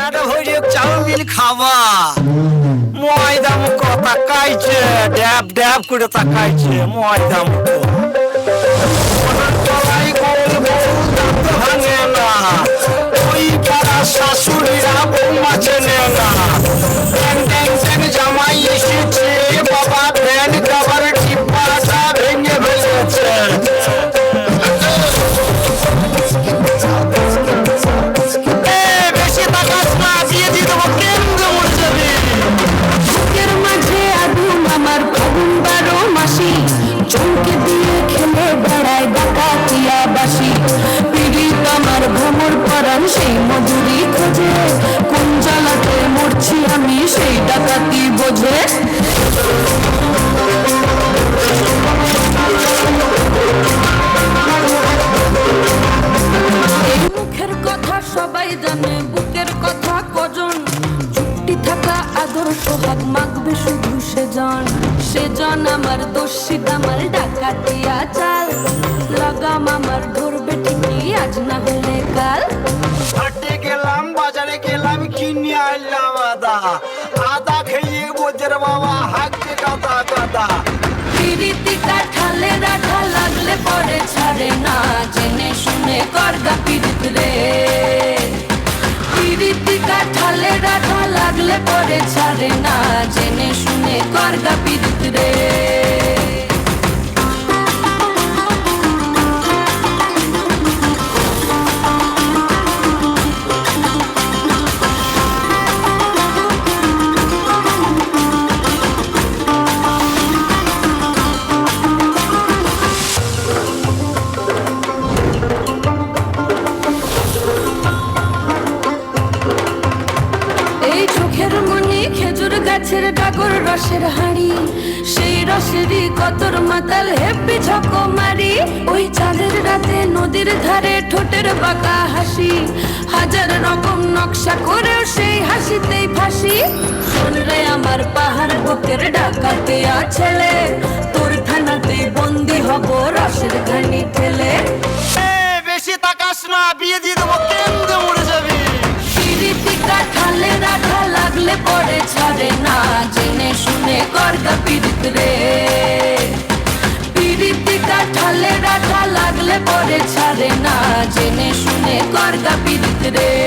পেট ভরে চাউমিন খাবা ময়দা মুখো তাকাইছে ড্যাব ড্যাব করে তাকাইছে ময়দা মুখো তলাই গোল গোল দাঁত ভাঙে না ওই পাড়া শাশুড়িরা বৌমা চেনে না ট্যাং ট্যাং ট্যাং জামাই এসেছে বাবা ফ্যান কাবার টিপাটা ভেঙে ফেলেছে বেশি তাকাস না দিয়ে দিয়ে দেবো কেন্দ্র মরে যাবে বুকের মাঝে আগুন আমার ফাগুন 12 মাসি চমকে দিয়ে খেলে বেড়ায় ডাকাতিয়া বাসি পীড়িত আমার ভ্রমর পরাণ সেই মধুরি খোঁজে কোন জ্বালাতে মরছি আমি সেই ডাকাতি বোঝে এই মুখের কথা সবাই জানে বুকের কথা কজন চুক্তি থাকা আদর সোহাগ মাগবে শুধু সেজন আমার দোষী দামাল ডাকাতিয়া চাল লাগাম আমার ধরবে ঠিকই আজ না হলে কাল হাটে গেলাম বাজারে গেলাম কিনে আনলাম আদা আদা খেয়ে বোঝের বাবা হাঁকতে কাদা কাদা পিরিতি কাঠালে রাখা লাগলে পরে ছাড়ে না জেনে শুনে করগা পিরিত রে পিরিতি কাঠালে রাখা লাগলে পরে ছাড়ে না জেনে শুনে করগা পিরিত রে খেজুর গাছের ডাগর রসের হাঁড়ি সেই রসেরই কতর মাতাল হেপি ঝকো মারি ওই চাঁদের রাতে নদীর ধারে ঠোঁটের বাঁকা হাসি হাজার রকম নকশা করেও সেই হাসিতেই ফাঁসি শোন রে আমার পাহাড় বুকের ডাকাতে ছেলে তোর থানাতেই বন্দি হব রসের ঘানি ঠেলে বেশি তাকাস না বিয়ে দিয়ে দেবো কেন্দ্র মরে যাবে কাঠালে রাখা লাগলে পরে ছাড়ে না জেনে শুনে করগা পিরিত রে পিরিতি কাঠালে রাখা লাগলে পরে ছাড়ে না জেনে শুনে করগা পিরিত রে